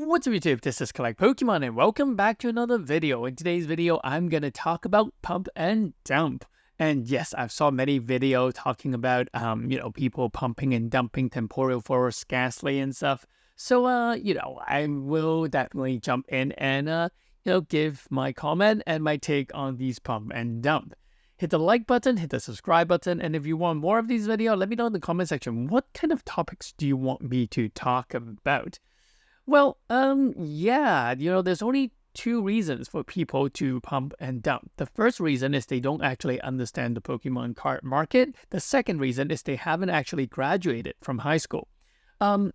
What's up YouTube, this is Collect Pokemon and welcome back to another video. In today's video, I'm going to talk about pump and dump. And yes, I've saw many videos talking about, people pumping and dumping Temporeal Forest, Gastly and stuff. So, I will definitely jump in and, give my comment and my take on these pump and dump. Hit the like button, hit the subscribe button, and if you want more of these videos, let me know in the comment section, what kind of topics do you want me to talk about? Well, there's only two reasons for people to pump and dump. The first reason is they don't actually understand the Pokemon card market. The second reason is they haven't actually graduated from high school. I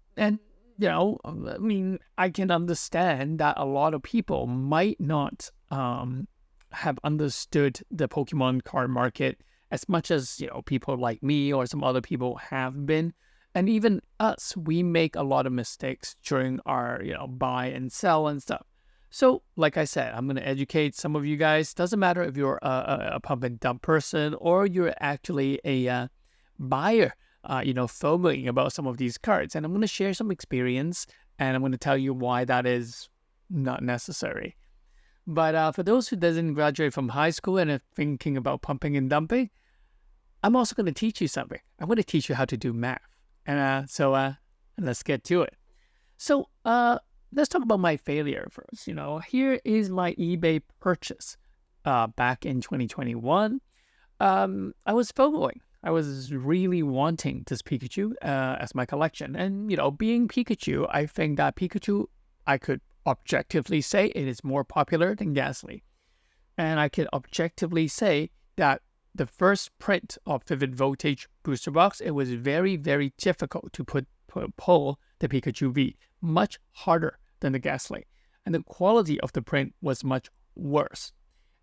can understand that a lot of people might not have understood the Pokemon card market as much as, people like me or some other people have been. And even us, we make a lot of mistakes during our, buy and sell and stuff. So, like I said, I'm going to educate some of you guys. Doesn't matter if you're a pump and dump person or you're actually a buyer, FOMOing about some of these cards. And I'm going to share some experience and I'm going to tell you why that is not necessary. But for those who doesn't graduate from high school and are thinking about pumping and dumping, I'm also going to teach you something. I'm going to teach you how to do math. And so let's get to it. So let's talk about my failure first. Here is my eBay purchase back in 2021. I was FOMOing. I was really wanting this Pikachu as my collection. And, being Pikachu, I think that Pikachu, I could objectively say it is more popular than Gastly. And I could objectively say that the first print of Vivid Voltage Booster Box, it was very, very difficult to pull the Pikachu V. Much harder than the Gastly. And the quality of the print was much worse.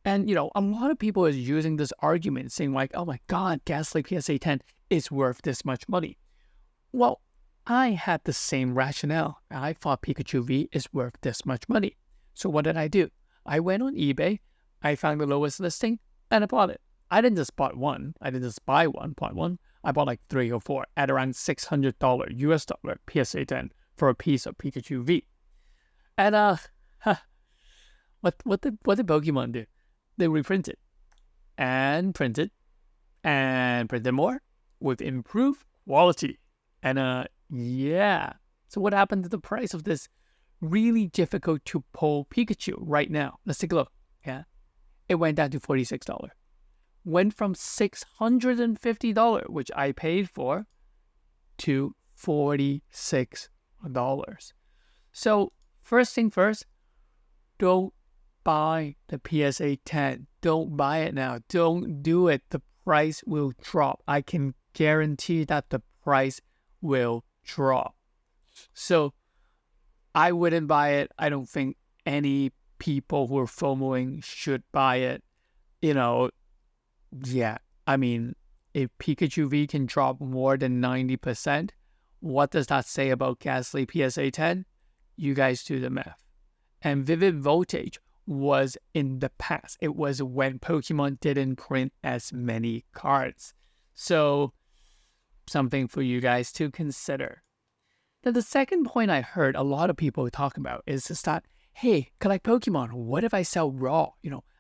And, a lot of people is using this argument saying like, oh my God, Gastly PSA 10 is worth this much money. Well, I had the same rationale. I thought Pikachu V is worth this much money. So what did I do? I went on eBay, I found the lowest listing, and I bought it. I didn't just buy one. I didn't just buy one, bought one. I bought like 3 or 4 at around $600 US dollar PSA 10 for a piece of Pikachu V. And what did Pokemon do? They reprinted and printed and printed more with improved quality. And so what happened to the price of this really difficult to pull Pikachu right now? Let's take a look. Yeah, it went down to $46. Went from $650, which I paid for, to $46. So first thing first, don't buy the PSA 10. Don't buy it now. Don't do it. The price will drop. I can guarantee that the price will drop. So I wouldn't buy it. I don't think any people who are FOMOing should buy it. If Pikachu V can drop more than 90%, what does that say about Gastly PSA 10? You guys do the math. And Vivid Voltage was in the past. It was when Pokemon didn't print as many cards. So, something for you guys to consider. Now, the second point I heard a lot of people talk about is just that, hey, collect Pokemon. What if I sell raw?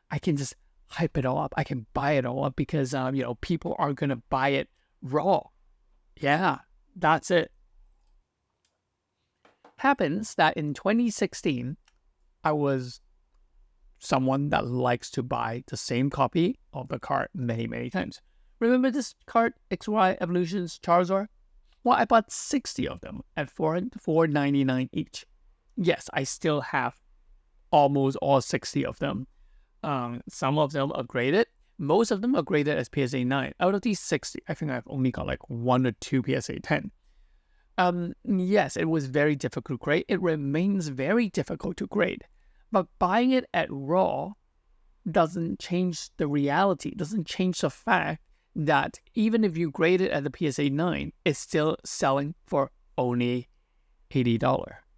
I can just hype it all up. I can buy it all up because, people are going to buy it raw. Yeah, that's it. Happens that in 2016, I was someone that likes to buy the same copy of the card many, many times. Remember this card, XY Evolutions Charizard? Well, I bought 60 of them at $4.99 each. Yes, I still have almost all 60 of them. Some of them are graded. Most of them are graded as PSA 9. Out of these 60, I think I've only got like 1 or 2 PSA 10. Yes, it was very difficult to grade. It remains very difficult to grade. But buying it at raw doesn't change the reality, doesn't change the fact that even if you grade it at the PSA 9, it's still selling for only $80,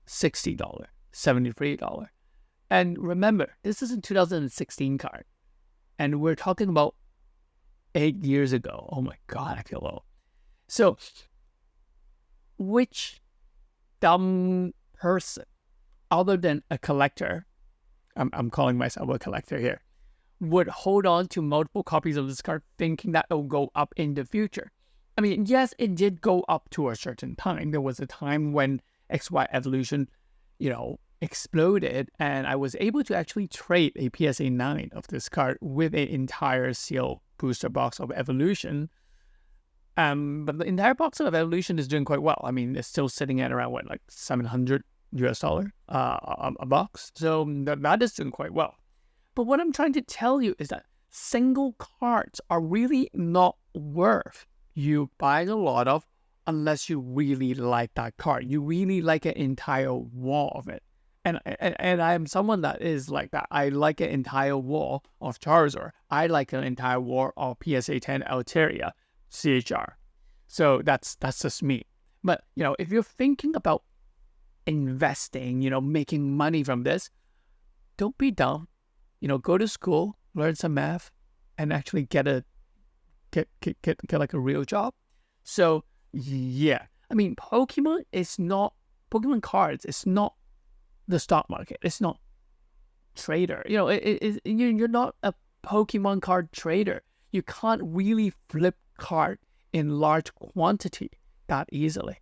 $60, $73. And remember, this is a 2016 card. And we're talking about 8 years ago. Oh my God, I feel old. So, which dumb person other than a collector, I'm calling myself a collector here, would hold on to multiple copies of this card thinking that it'll go up in the future. I mean, yes, it did go up to a certain time. There was a time when XY Evolution, exploded, and I was able to actually trade a PSA 9 of this card with an entire sealed booster box of Evolution. But the entire box of Evolution is doing quite well. I mean, it's still sitting at around like $700 a box. So that is doing quite well. But what I'm trying to tell you is that single cards are really not worth you buying a lot of unless you really like that card. You really like an entire wall of it. And I am someone that is like that. I like an entire wall of Charizard. I like an entire wall of PSA 10 Altaria, CHR. So that's just me. But, if you're thinking about investing, making money from this, don't be dumb. Go to school, learn some math, and actually get like a real job. So, yeah. I mean, Pokemon cards, it's not the stock market. It's not trader. You're not a Pokemon card trader. You can't really flip card in large quantity that easily.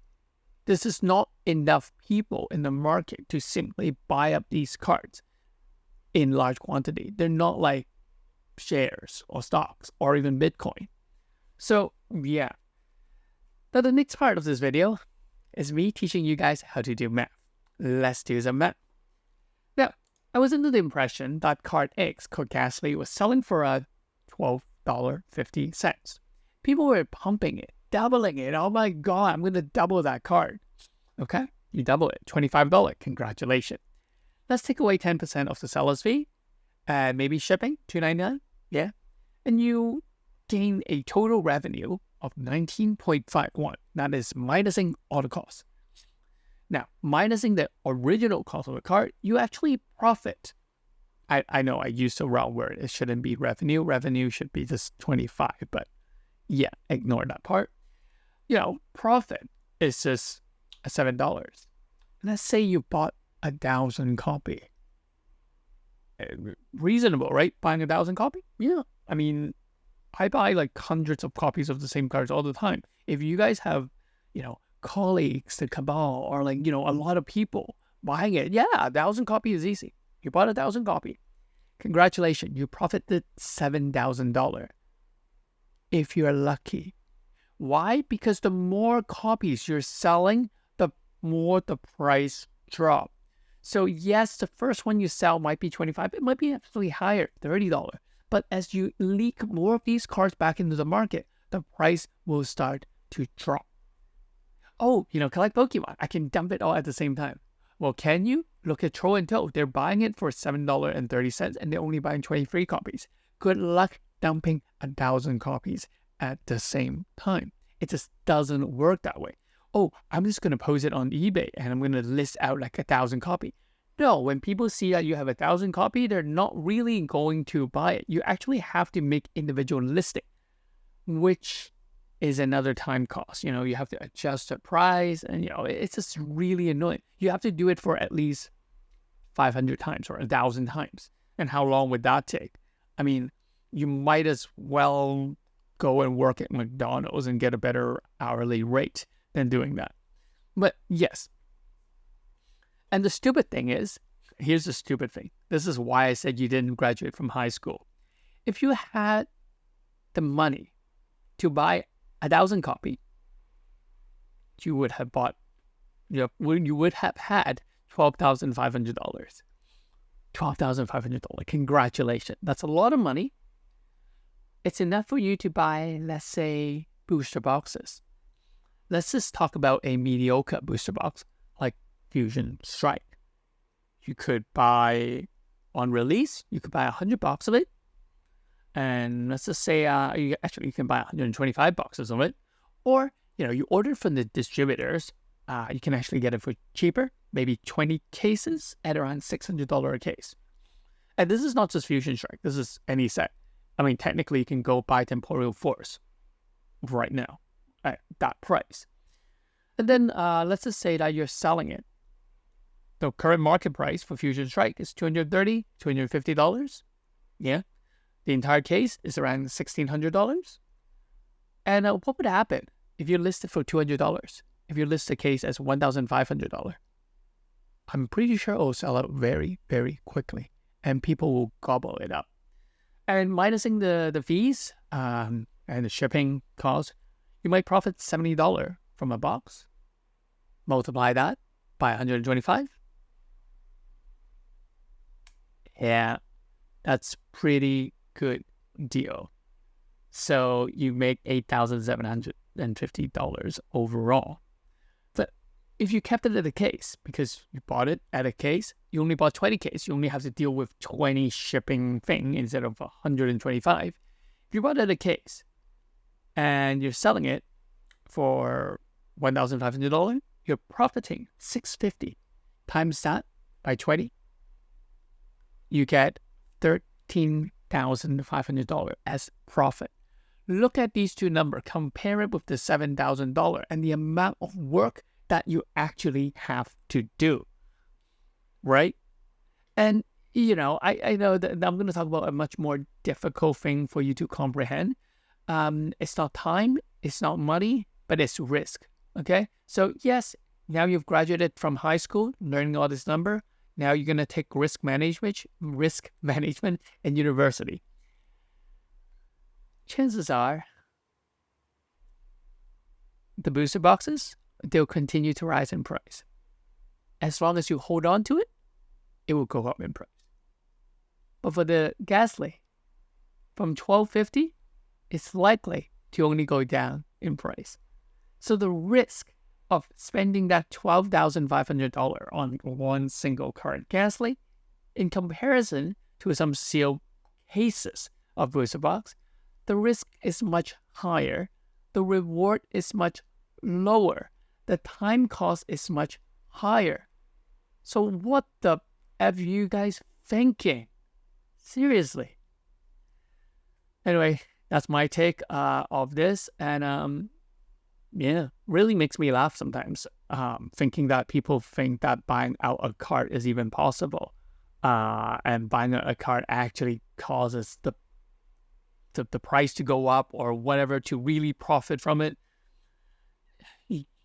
This is not enough people in the market to simply buy up these cards in large quantity. They're not like shares or stocks or even Bitcoin. So yeah. Now the next part of this video is me teaching you guys how to do math. Let's do some math. Now, I was under the impression that card X, Code Ghastly, was selling for $12.50. People were pumping it, doubling it. Oh my God, I'm going to double that card. Okay, you double it, $25. Congratulations. Let's take away 10% of the seller's fee, maybe shipping, $2.99. Yeah, and you gain a total revenue of 19.51. That is minusing all the costs. Now, minusing the original cost of the card, you actually profit. I know I used the wrong word. It shouldn't be revenue. Revenue should be just 25, but yeah, ignore that part. Profit is just $7. Let's say you bought 1,000 copy. Reasonable, right? Buying 1,000 copy? Yeah. I mean, I buy like hundreds of copies of the same cards all the time. If you guys have, colleagues, the cabal, or a lot of people buying it, yeah, 1,000 copy is easy. You bought 1,000 copy. Congratulations, you profited $7,000. If you're lucky. Why? Because the more copies you're selling, the more the price drop. So yes, the first one you sell might be $25. It might be actually higher, $30. But as you leak more of these cards back into the market, the price will start to drop. Oh, collect Pokemon. I can dump it all at the same time. Well, can you? Look at Troll and Toad. They're buying it for $7.30 and they're only buying 23 copies. Good luck dumping 1,000 copies at the same time. It just doesn't work that way. Oh, I'm just going to post it on eBay and I'm going to list out like 1,000 copy. No, when people see that you have 1,000 copy, they're not really going to buy it. You actually have to make individual listing, which is another time cost. You have to adjust the price and, it's just really annoying. You have to do it for at least 500 times or 1,000 times. And how long would that take? I mean, you might as well go and work at McDonald's and get a better hourly rate than doing that. But yes. And the stupid thing is, here's the stupid thing. This is why I said you didn't graduate from high school. If you had the money to buy 1,000 copy, you would have bought, you would have had $12,500. $12,500. Congratulations. That's a lot of money. It's enough for you to buy, let's say, booster boxes. Let's just talk about a mediocre booster box like Fusion Strike. You could buy, on release, you could buy 100 boxes of it. And let's just say you can buy 125 boxes of it. Or, you order from the distributors. You can actually get it for cheaper, maybe 20 cases at around $600 a case. And this is not just Fusion Strike. This is any set. I mean, technically, you can go buy Temporal Force right now at that price. And then let's just say that you're selling it The current market price for Fusion Strike is $230, $250. Yeah. The entire case is around $1,600. And what would happen if you list it for $200? If you list the case as $1,500? I'm pretty sure it will sell out very, very quickly, and people will gobble it up. And minusing the fees and the shipping cost, you might profit $70 from a box. Multiply that by 125. Yeah, that's pretty good deal. So you make $8,750 overall. But if you kept it at a case, because you bought it at a case, you only bought 20 case, you only have to deal with 20 shipping thing instead of 125. If you bought it at a case and you're selling it for $1,500, you're profiting $650. Times that by 20, you get $13,500 as profit. Look at these two numbers, compare it with the $7,000 and the amount of work that you actually have to do, right? And, I know that I'm going to talk about a much more difficult thing for you to comprehend. It's not time, it's not money, but it's risk, okay? So yes, now you've graduated from high school, learning all this number. Now you're going to take risk management in university. Chances are the booster boxes, they'll continue to rise in price. As long as you hold on to it, it will go up in price. But for the Gasly, from $1,250, it's likely to only go down in price. So the risk of spending that $12,500 on one single current Gasly, in comparison to some sealed cases of booster box, the risk is much higher. The reward is much lower. The time cost is much higher. So what the F you guys thinking? Seriously. Anyway, that's my take of this. And really makes me laugh sometimes, thinking that people think that buying out a card is even possible. And buying a card actually causes the price to go up or whatever to really profit from it.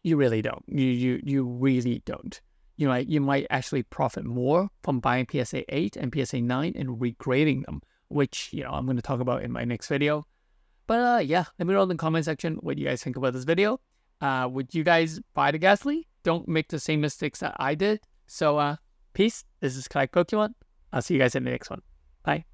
You really don't. You really don't. You might actually profit more from buying PSA 8 and PSA 9 and regrading them, which, I'm going to talk about in my next video. But let me know in the comment section what you guys think about this video. Would you guys buy the Gasly? Don't make the same mistakes that I did. So peace. This is Collect Pokemon. I'll see you guys in the next one. Bye.